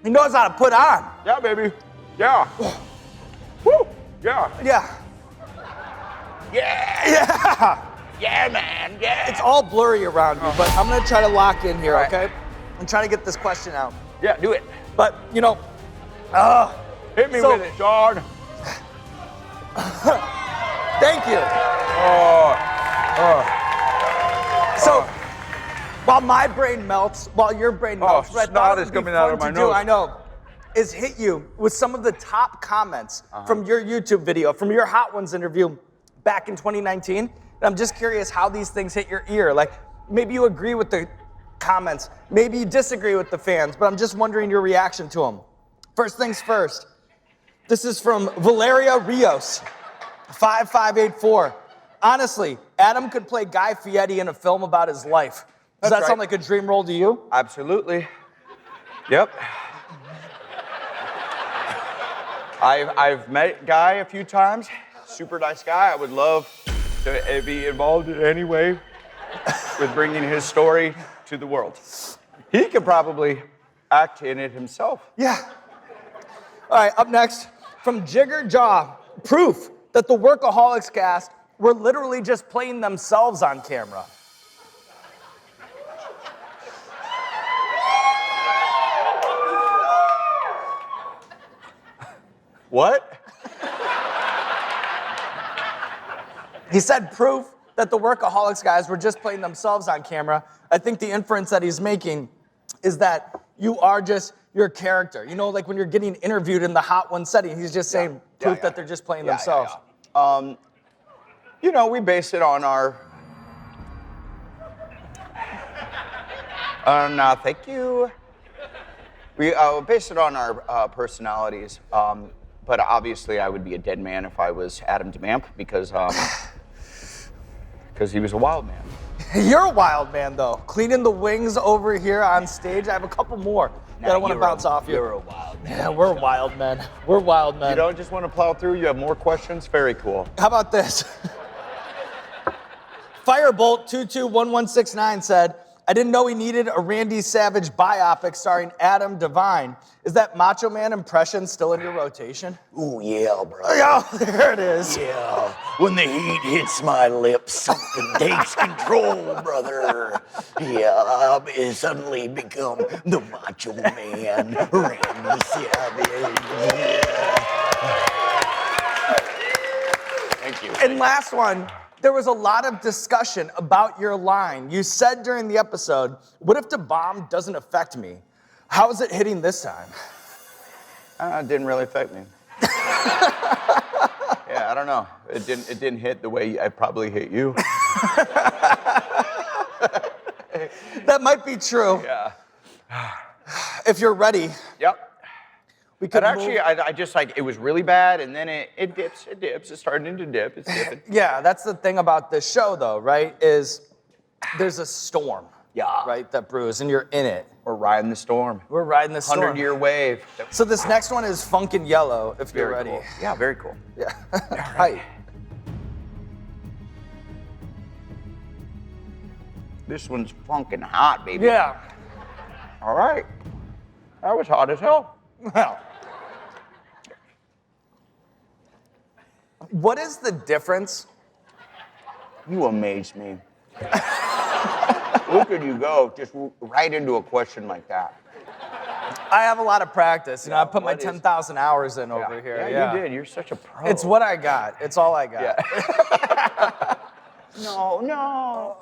[SPEAKER 2] He knows how to put on.
[SPEAKER 1] Yeah, baby. Yeah. Woo. Yeah.
[SPEAKER 2] Yeah.
[SPEAKER 1] Yeah.
[SPEAKER 2] Yeah.
[SPEAKER 1] Yeah, man. Yeah.
[SPEAKER 2] It's all blurry around you, but I'm gonna try to lock in here,
[SPEAKER 1] All right.
[SPEAKER 2] okay? I'm trying to get this question out.
[SPEAKER 1] Yeah, do it.
[SPEAKER 2] But, you know,
[SPEAKER 1] Hit me
[SPEAKER 2] So-
[SPEAKER 1] with it, dog.
[SPEAKER 2] thank you. So, while my brain melts, while your brain melts, what I
[SPEAKER 1] snot
[SPEAKER 2] thought
[SPEAKER 1] is
[SPEAKER 2] would be
[SPEAKER 1] coming out
[SPEAKER 2] fun
[SPEAKER 1] of my
[SPEAKER 2] to do,
[SPEAKER 1] nose.
[SPEAKER 2] I know, is hit you with some of the top comments from your YouTube video, from your Hot Ones interview back in 2019. And I'm just curious how these things hit your ear. Like, maybe you agree with the comments, maybe you disagree with the fans, but I'm just wondering your reaction to them. First things first. This is from Valeria Rios, 5584. Honestly, Adam could play Guy Fieri in a film about his life. Does that sound like a dream role to you?
[SPEAKER 1] Absolutely. Yep. I've met Guy a few times. Super nice guy. I would love to be involved in any way with bringing his story to the world. He could probably act in it himself.
[SPEAKER 2] Yeah. All right, up next, from Jigger Jaw, proof that the Workaholics cast were literally just playing themselves on camera.
[SPEAKER 1] What?
[SPEAKER 2] He said proof that the Workaholics guys were just playing themselves on camera. I think the inference that he's making is that you are just your character. You know, like when you're getting interviewed in the Hot One setting, he's just saying proof that they're just playing themselves.
[SPEAKER 1] You know, we base it on our. Thank you. We base it on our personalities. But obviously, I would be a dead man if I was Adam DeMamp because he was a wild man.
[SPEAKER 2] You're a wild man, though. Cleaning the wings over here on stage. I have a couple more that I want to bounce off you.
[SPEAKER 1] You're a wild man.
[SPEAKER 2] Yeah, we're wild men. We're wild men.
[SPEAKER 1] You don't just want to plow through. You have more questions. Very cool.
[SPEAKER 2] How about this? Firebolt221169 said, I didn't know he needed a Randy Savage biopic starring Adam Devine. Is that Macho Man impression still in your rotation?
[SPEAKER 4] Ooh, yeah, bro.
[SPEAKER 2] Oh, there it is.
[SPEAKER 4] Yeah, when the heat hits my lips, something takes control, brother. Yeah, I suddenly become the Macho Man, Randy Savage. Yeah.
[SPEAKER 1] Thank you.
[SPEAKER 2] And last one, there was a lot of discussion about your line. You said during the episode, what if the bomb doesn't affect me? How is it hitting this time?
[SPEAKER 1] It didn't really affect me. Yeah. Yeah, I don't know. It didn't hit the way I probably hit you.
[SPEAKER 2] That might be true.
[SPEAKER 1] Yeah.
[SPEAKER 2] If you're ready,
[SPEAKER 1] Yep.
[SPEAKER 2] we could
[SPEAKER 1] But actually,
[SPEAKER 2] move.
[SPEAKER 1] I just like, it was really bad, and then it dips. It's starting to dip. It's dipping.
[SPEAKER 2] Yeah, that's the thing about this show, though, right? Is there's a storm,
[SPEAKER 1] Yeah.
[SPEAKER 2] right, that brews, and you're in it.
[SPEAKER 1] We're riding the storm.
[SPEAKER 2] We're riding the storm.
[SPEAKER 1] 100-year wave.
[SPEAKER 2] So this next one is Funkin' Yellow, if you're
[SPEAKER 1] Very
[SPEAKER 2] ready.
[SPEAKER 1] cool. Yeah, very cool.
[SPEAKER 2] Yeah. Hi.
[SPEAKER 1] This one's funkin' hot, baby.
[SPEAKER 2] Yeah.
[SPEAKER 1] All right. That was hot as hell.
[SPEAKER 2] Well. What is the difference?
[SPEAKER 1] You amaze me. Look at you go, just right into a question like that.
[SPEAKER 2] I have a lot of practice. You know, I put my
[SPEAKER 1] what is-
[SPEAKER 2] 10,000 hours in over here.
[SPEAKER 1] Yeah, you did. You're such a pro.
[SPEAKER 2] It's what I got. It's all I got.
[SPEAKER 1] Yeah. No.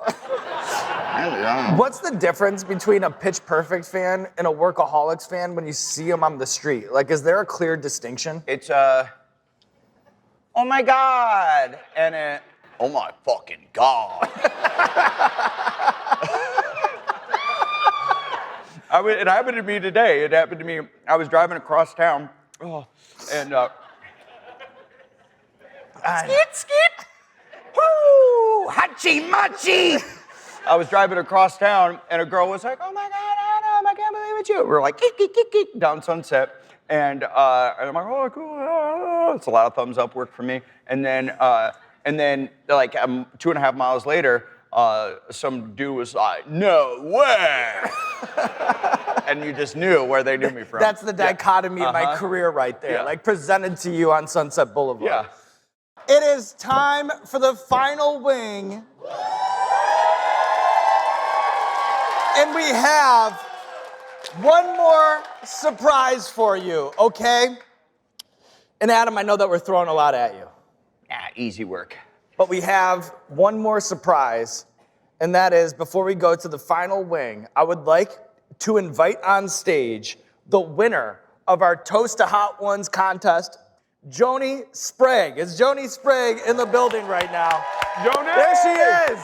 [SPEAKER 2] What's the difference between a Pitch Perfect fan and a Workaholics fan when you see them on the street? Like, is there a clear distinction?
[SPEAKER 1] It's oh my God, and oh my fucking God. It happened to me today. It happened to me. I was driving across town, and skit. Woo! Hachi machi! I was driving across town, and a girl was like, "Oh my God, Adam, I can't believe it's you." We were like, "Kick," down Sunset, and I'm like, "Oh, cool." It's a lot of thumbs up work for me. And then like 2.5 miles later, some dude was like, "No way!" And you just knew where they knew me from.
[SPEAKER 2] That's the dichotomy of my career right there,
[SPEAKER 1] Yeah.
[SPEAKER 2] like presented to you on Sunset Boulevard.
[SPEAKER 1] Yeah.
[SPEAKER 2] It is time for the final wing. And we have one more surprise for you, okay? And Adam, I know that we're throwing a lot at you,
[SPEAKER 1] Easy work.
[SPEAKER 2] but we have one more surprise, and that is before we go to the final wing, I would like to invite on stage the winner of our Toast to Hot Ones contest, Joni Sprague. Is Joni Sprague in the building right now?
[SPEAKER 1] Joni!
[SPEAKER 2] There she is!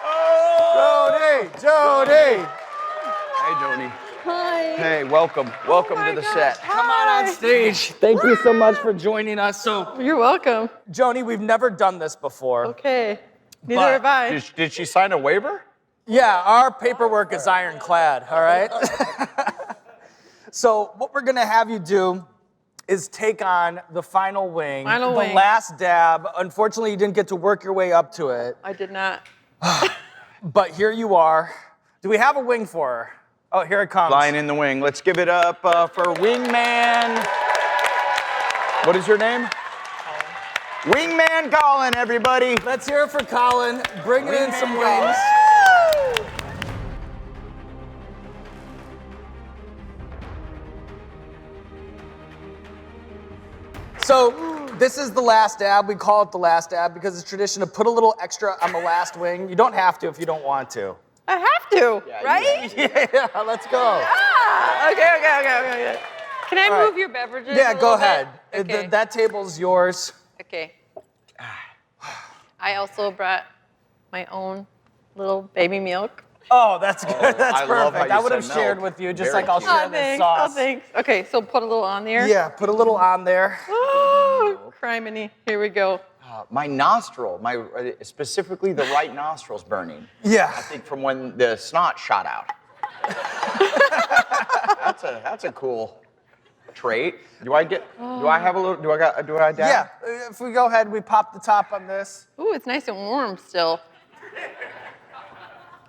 [SPEAKER 1] Oh!
[SPEAKER 2] Joni!
[SPEAKER 1] Hey, Joni.
[SPEAKER 5] Hi.
[SPEAKER 1] Hey, welcome. Welcome
[SPEAKER 5] my
[SPEAKER 1] to the
[SPEAKER 5] gosh.
[SPEAKER 1] set.
[SPEAKER 2] Come on stage. Thank you so much for joining us. So,
[SPEAKER 5] You're welcome.
[SPEAKER 2] Joni, we've never done this before.
[SPEAKER 5] Okay. Neither
[SPEAKER 2] But-
[SPEAKER 5] have I.
[SPEAKER 1] Did she sign a waiver?
[SPEAKER 2] Yeah, our paperwork is ironclad, all right? So what we're gonna have you do is take on the final wing,
[SPEAKER 5] Final
[SPEAKER 2] the
[SPEAKER 5] wing.
[SPEAKER 2] last dab. Unfortunately, you didn't get to work your way up to it,
[SPEAKER 5] I did not.
[SPEAKER 2] but here you are. Do we have a wing for her? Oh, here it comes.
[SPEAKER 1] Flying in the wing. Let's give it up for Wingman. What is your name? Wingman Colin, everybody.
[SPEAKER 2] Let's hear it for Colin. Bringing in some
[SPEAKER 1] Wingman
[SPEAKER 2] wings. So this is the last dab. We call it the last dab because it's tradition to put a little extra on the last wing. You don't have to if you don't want to.
[SPEAKER 5] I have to, right?
[SPEAKER 2] Yeah, let's go.
[SPEAKER 5] Ah, okay. Can I
[SPEAKER 2] All right.
[SPEAKER 5] move your beverages?
[SPEAKER 2] Yeah,
[SPEAKER 5] a
[SPEAKER 2] go
[SPEAKER 5] little
[SPEAKER 2] ahead.
[SPEAKER 5] bit? Okay.
[SPEAKER 2] That table's yours.
[SPEAKER 5] Okay. I also brought my own little baby milk.
[SPEAKER 2] Oh, that's good. That's
[SPEAKER 1] I love how
[SPEAKER 2] perfect.
[SPEAKER 1] you
[SPEAKER 2] I would have
[SPEAKER 1] said
[SPEAKER 2] shared
[SPEAKER 1] milk.
[SPEAKER 2] with you, just
[SPEAKER 1] Very
[SPEAKER 2] like I'll
[SPEAKER 1] cute.
[SPEAKER 2] share this sauce.
[SPEAKER 5] Oh, thanks. Okay, so put a little on there.
[SPEAKER 2] Yeah, put a little on there.
[SPEAKER 5] Oh, criminy. Here we go.
[SPEAKER 1] My nostril, specifically the right nostril's burning.
[SPEAKER 2] Yeah.
[SPEAKER 1] I think from when the snot shot out. That's a cool trait. Do I have a little? Do I dab?
[SPEAKER 2] Yeah. If we go ahead, we pop the top on this.
[SPEAKER 5] Ooh, it's nice and warm still.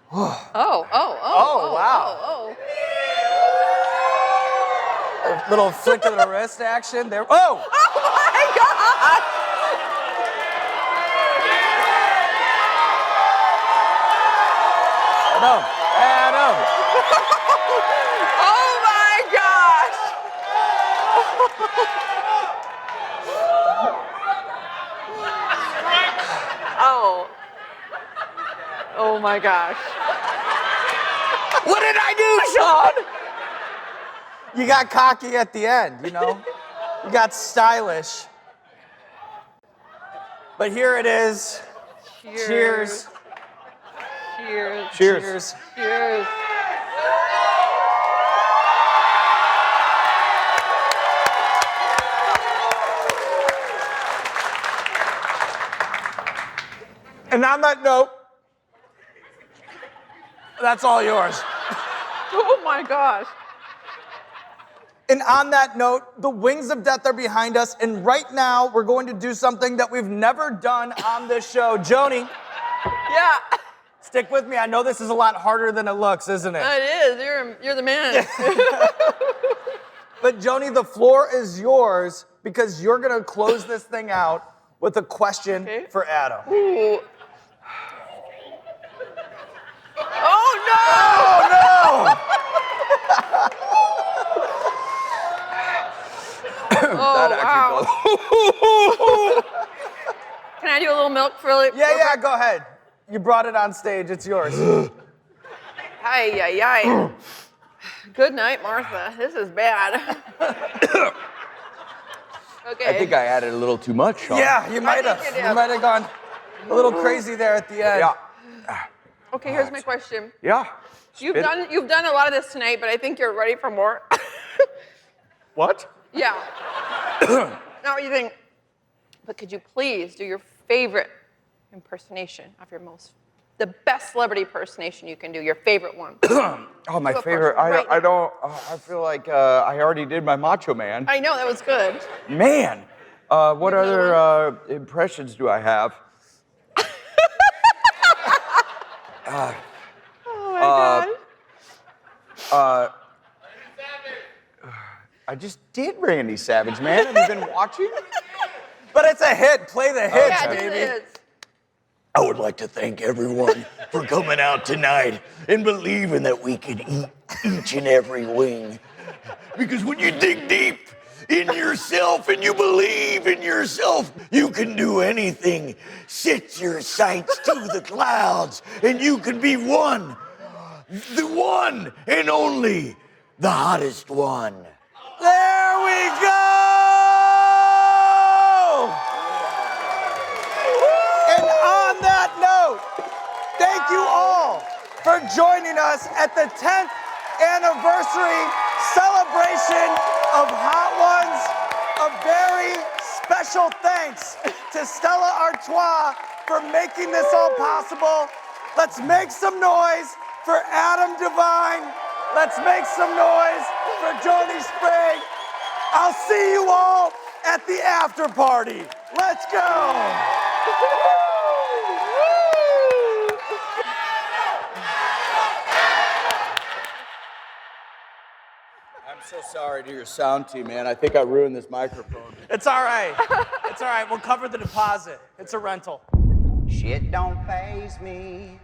[SPEAKER 2] Wow.
[SPEAKER 5] Oh.
[SPEAKER 2] A little flick of the wrist action there. Oh!
[SPEAKER 5] Oh my God!
[SPEAKER 2] Adam.
[SPEAKER 5] Oh my gosh! Oh. Oh my gosh.
[SPEAKER 2] What did I do, Sean? You got cocky at the end, you know? You got stylish. But here it is. Cheers.
[SPEAKER 5] Cheers.
[SPEAKER 2] Cheers.
[SPEAKER 5] Cheers.
[SPEAKER 2] And on that note, that's all yours.
[SPEAKER 5] Oh my gosh.
[SPEAKER 2] And on that note, the wings of death are behind us, and right now we're going to do something that we've never done on this show. Joni,
[SPEAKER 5] Yeah,
[SPEAKER 2] stick with me. I know this is a lot harder than it looks, isn't it?
[SPEAKER 5] it is. You're the man.
[SPEAKER 2] But Joni, the floor is yours because you're gonna close this thing out with a question for Adam.
[SPEAKER 5] Ooh. Oh no! Oh wow. Can I do a little milk really?
[SPEAKER 2] Yeah, go ahead. You brought it on stage, it's yours.
[SPEAKER 5] Ay. Good night, Martha. This is bad. Okay.
[SPEAKER 1] I think I added a little too much, Sean.
[SPEAKER 2] Yeah, you might have.
[SPEAKER 5] think you
[SPEAKER 2] You
[SPEAKER 5] did.
[SPEAKER 2] might have gone a little crazy there at the end.
[SPEAKER 1] Yeah.
[SPEAKER 5] Okay, here's my question.
[SPEAKER 1] Yeah.
[SPEAKER 5] You've done a lot of this tonight, but I think you're ready for more.
[SPEAKER 3] What?
[SPEAKER 5] Yeah. Not what you think. But could you please do your favorite impersonation of the best celebrity impersonation you can do, your favorite one?
[SPEAKER 1] Oh, my
[SPEAKER 5] Go
[SPEAKER 1] favorite.
[SPEAKER 5] first, right
[SPEAKER 1] I don't. I feel like I already did my Macho Man.
[SPEAKER 5] I know, that was good.
[SPEAKER 1] Man, what
[SPEAKER 5] another
[SPEAKER 1] other impressions do I have?
[SPEAKER 5] Oh my God.
[SPEAKER 1] I just did Randy Savage, man. Have you been watching?
[SPEAKER 2] But it's a hit. Play the hits,
[SPEAKER 5] Yeah,
[SPEAKER 2] baby.
[SPEAKER 5] it is.
[SPEAKER 4] I would like to thank everyone for coming out tonight and believing that we could eat each and every wing. Because when you dig deep in yourself and you believe in yourself, you can do anything. Set your sights to the clouds and you can be one and only, the hottest one.
[SPEAKER 2] There we go! And on that note, thank you all for joining us at the 10th anniversary celebration of Hot Ones. A very special thanks to Stella Artois for making this all possible. Let's make some noise for Adam Devine. Let's make some noise for Joni Sprague. I'll see you all at the after party. Let's go.
[SPEAKER 1] I'm so sorry to your sound team, man. I think I ruined this microphone.
[SPEAKER 2] It's all right. It's all right. We'll cover the deposit. It's a rental.
[SPEAKER 1] Shit don't faze me.